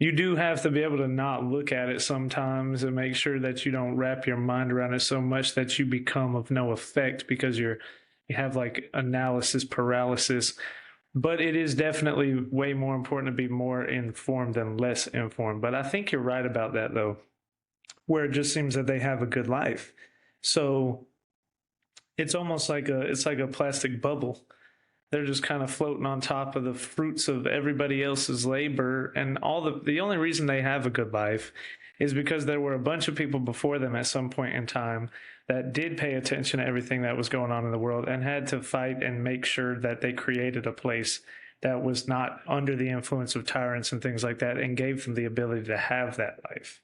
you do have to be able to not look at it sometimes and make sure that you don't wrap your mind around it so much that you become of no effect because you have like analysis paralysis. But it is definitely way more important to be more informed than less informed. But I think you're right about that though, where it just seems that they have a good life. So it's almost like a plastic bubble. They're just kind of floating on top of the fruits of everybody else's labor, and the only reason they have a good life is because there were a bunch of people before them at some point in time that did pay attention to everything that was going on in the world and had to fight and make sure that they created a place that was not under the influence of tyrants and things like that, and gave them the ability to have that life.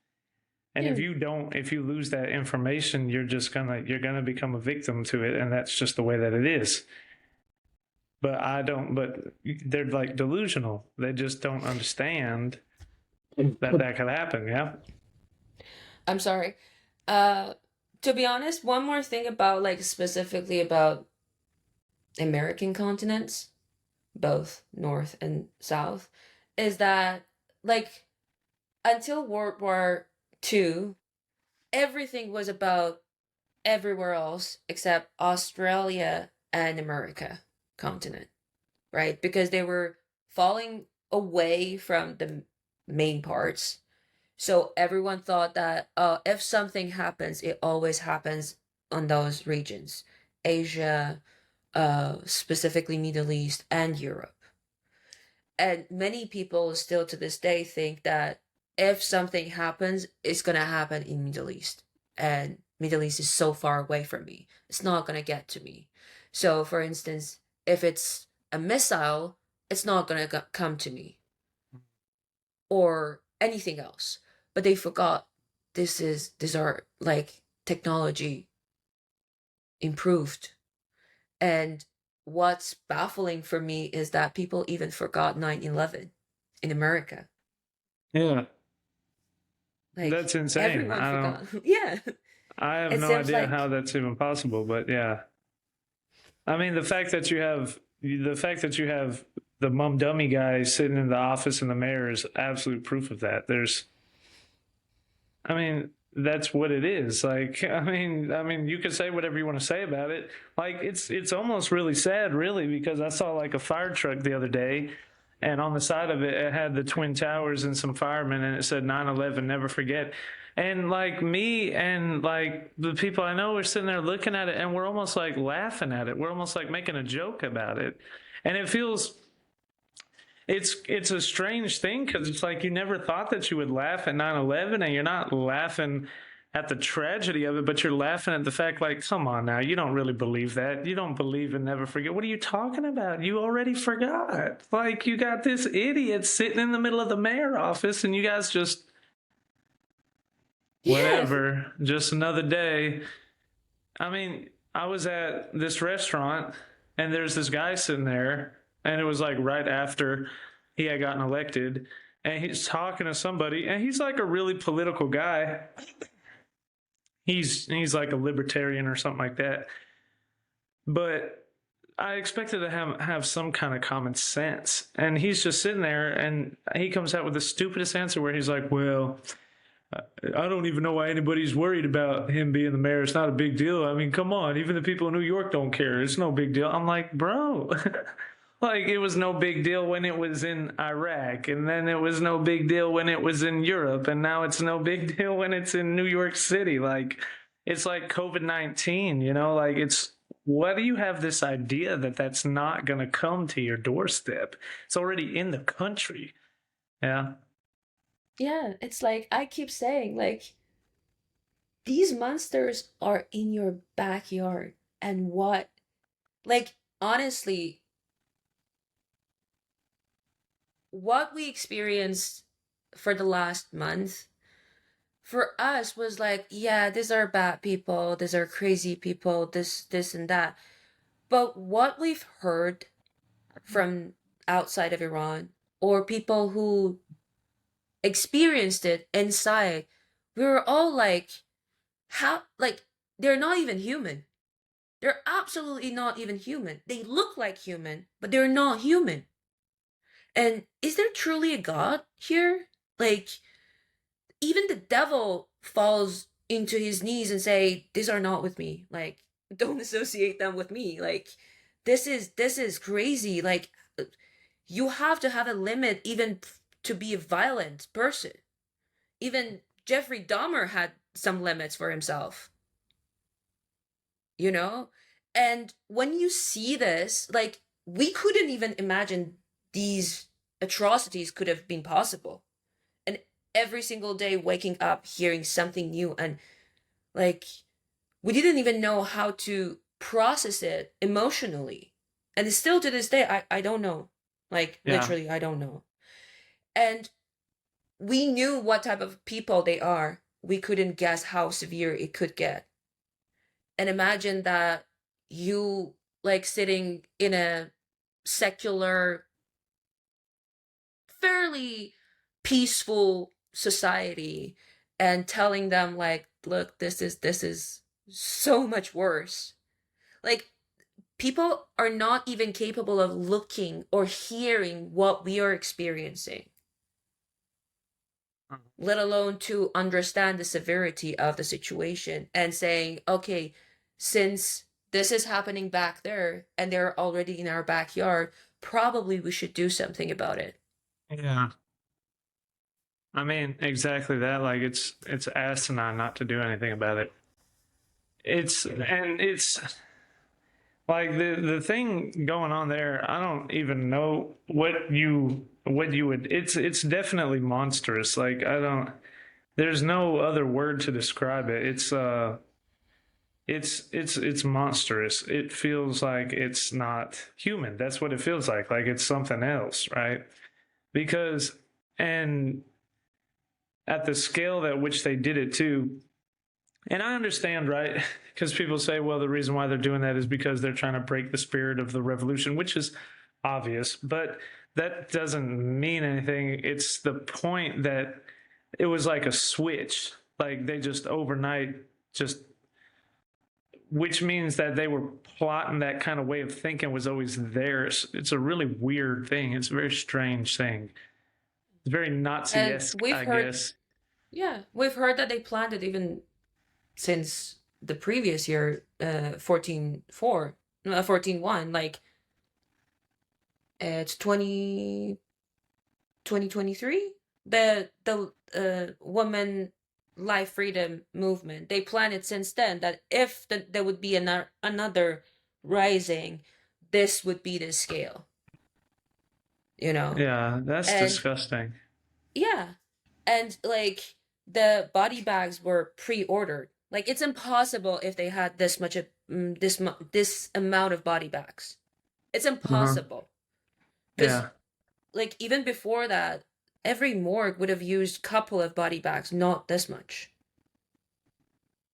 And Yeah. if you lose that information, you're gonna become a victim to it, and that's just the way that it is. But they're like delusional. They just don't understand that that could happen. Yeah. I'm sorry. Uh, to be honest, one more thing about like specifically about American continents, both North and South, is that like until World War II, everything was about everywhere else except Australia and America continent, right? Because they were falling away from the main parts. So everyone thought that if something happens, it always happens on those regions, Asia, specifically Middle East and Europe. And many people still to this day think that if something happens, it's gonna happen in Middle East, and Middle East is so far away from me, it's not gonna get to me. So, for instance, if it's a missile, it's not gonna come to me or anything else. But they forgot these are like technology improved. And what's baffling for me is that people even forgot 9/11 in America. Yeah. Like That's insane. everyone forgot. Yeah. I have It no seems idea like how that's even possible, but yeah. I mean, the fact that you have the mum dummy guy sitting in the office and the mayor is absolute proof of that. I mean, that's what it is. Like, you can say whatever you want to say about it. Like, it's almost really sad, really, because I saw like a fire truck the other day, and on the side of it, it had the twin towers and some firemen, and it said 9/11, never forget. And like me and like the people I know were sitting there looking at it, and we're almost like laughing at it. We're almost like making a joke about it, and it feels it's a strange thing because it's like you never thought that you would laugh at 9/11, and you're not laughing at the tragedy of it, but you're laughing at the fact like, come on now, you don't really believe that. You don't believe in never forget. What are you talking about? You already forgot. Like you got this idiot sitting in the middle of the mayor office and you guys just yeah. whatever, just another day. I mean, I was at this restaurant and there's this guy sitting there, and it was like right after he had gotten elected, and he's talking to somebody, and he's like a really political guy. He's like a libertarian or something like that. But I expected to have some kind of common sense, and he's just sitting there, and he comes out with the stupidest answer where he's like, "Well, I don't even know why anybody's worried about him being the mayor. It's not a big deal. I mean, come on, even the people in New York don't care. It's no big deal." I'm like, bro, like it was no big deal when it was in Iraq, and then it was no big deal when it was in Europe, and now it's no big deal when it's in New York City. Like, it's like COVID-19, like what do you have this idea that that's not going to come to your doorstep? It's already in the country. Yeah. Yeah, it's like I keep saying like these monsters are in your backyard, and what like honestly what we experienced for the last month for us was like, yeah, these are bad people, these are crazy people, this and that. But what we've heard from outside of Iran or people who experienced it inside, we were all like, how, like, they're not even human. They're absolutely not even human. They look like human, but they're not human. And is there truly a God here? Like, even the devil falls into his knees and say, these are not with me. Like, don't associate them with me. Like, this is crazy. Like, you have to have a limit even to be a violent person. Even Jeffrey Dahmer had some limits for himself, you know? And when you see this, like, we couldn't even imagine these atrocities could have been possible. And every single day waking up hearing something new, and like, we didn't even know how to process it emotionally. And still to this day, I don't know. Like, Yeah. literally, I don't know. And we knew what type of people they are. We couldn't guess how severe it could get. And imagine that you, like, sitting in a secular, fairly peaceful society and telling them, like, look, this is so much worse. Like, people are not even capable of looking or hearing what we are experiencing, let alone to understand the severity of the situation and saying, okay, since this is happening back there and they're already in our backyard, probably we should do something about it. Yeah. I mean, exactly that. Like it's asinine not to do anything about it. It's like the thing going on there. I don't even know what you would. It's definitely monstrous. Like I don't. There's no other word to describe it. It's monstrous. It feels like it's not human. That's what it feels like. Like it's something else, right? Because and at the scale at which they did it too. And I understand, right? Because people say, well, the reason why they're doing that is because they're trying to break the spirit of the revolution, which is obvious, but that doesn't mean anything. It's the point that it was like a switch. Like they just overnight just which means that they were plotting that kind of way of thinking was always theirs. It's a really weird thing. It's a very strange thing. It's very And Nazi-esque, we've I heard, guess. yeah, we've heard that they planned it even since the previous year, 14-4, 14-1. Like, it's 2023. The woman life freedom movement, they planned it since then that if there would be another rising, this would be the scale, you know. Yeah, that's And disgusting. yeah, and like, the body bags were pre-ordered. Like, it's impossible if they had this much of this amount of body bags. It's Uh-huh. impossible because, Yeah. like, even before that, every morgue would have used couple of body bags, not this much.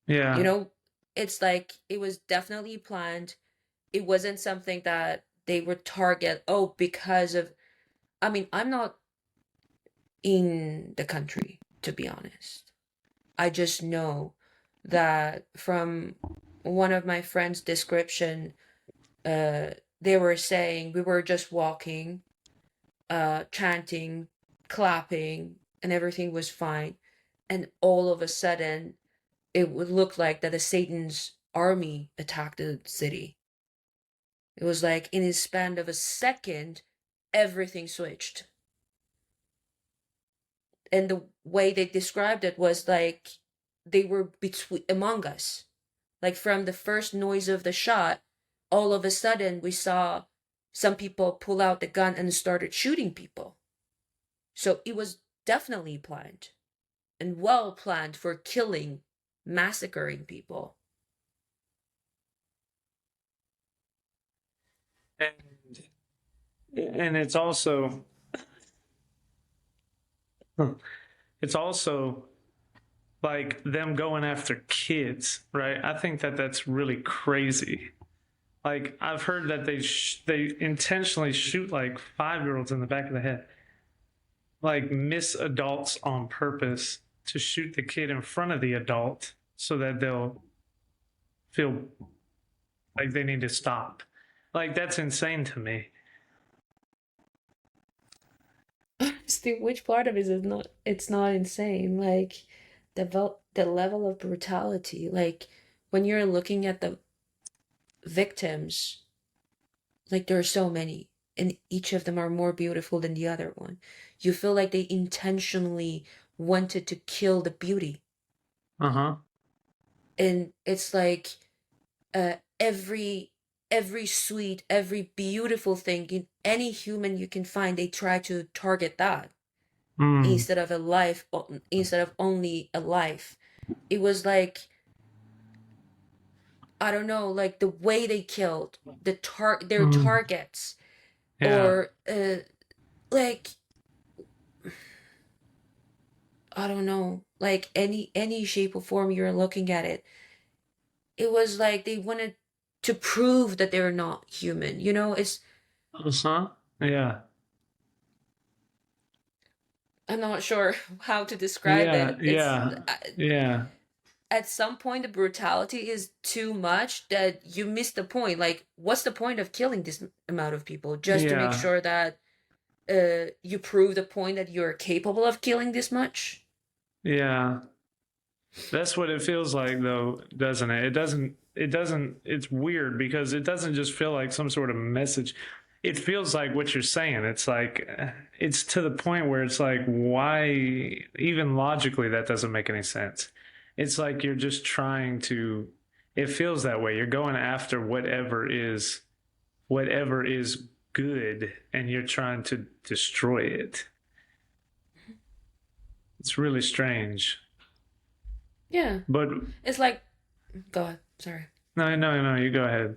You Yeah. know, it's like it was definitely planned. It wasn't something that they would target, oh, because of, I mean, I'm not in the country, to be honest. I just know that from one of my friends' description, uh, they were saying we were just walking, chanting, clapping, and everything was fine. And all of a sudden, it would look like that the Satan's army attacked the city. It was like in a span of a second, everything switched. And the way they described it was like they were between among us. Like, from the first noise of the shot, all of a sudden we saw some people pull out the gun and started shooting people. So it was definitely planned and well planned for killing, massacring people. And it's also like them going after kids, right? I think that that's really crazy. Like I've heard that they intentionally shoot like 5-year-olds in the back of the head, like miss adults on purpose to shoot the kid in front of the adult so that they'll feel like they need to stop. Like that's insane to me. Steve, which part of it is not, it's not insane? Like the level of brutality, like when you're looking at the victims, like there are so many, and each of them are more beautiful than the other one. You feel like they intentionally wanted to kill the beauty. Uh-huh. And it's like every sweet, every beautiful thing in any human you can find, they try to target that Mm. instead of a life, instead of only a life. It was like, I don't know, like the way they killed their Mm. targets, Yeah. or like, I don't know, like any shape or form you're looking at it, it was like they wanted to prove that they're not human. It's, Uh-huh. Yeah. I'm not sure how to describe Yeah. it. It's Yeah. Yeah. at some point the brutality is too much that you miss the point. Like, what's the point of killing this amount of people just to make Yeah. sure that you prove the point that you're capable of killing this much? Yeah. That's what it feels like though, doesn't it? It doesn't it's weird because it doesn't just feel like some sort of message. It feels like what you're saying. It's like it's to the point where it's like why even logically that doesn't make any sense. It's like you're just trying to it feels that way. You're going after whatever is good and you're trying to destroy it. It's really strange. Yeah. But It's like, go ahead. Sorry. no, no, no, you go ahead.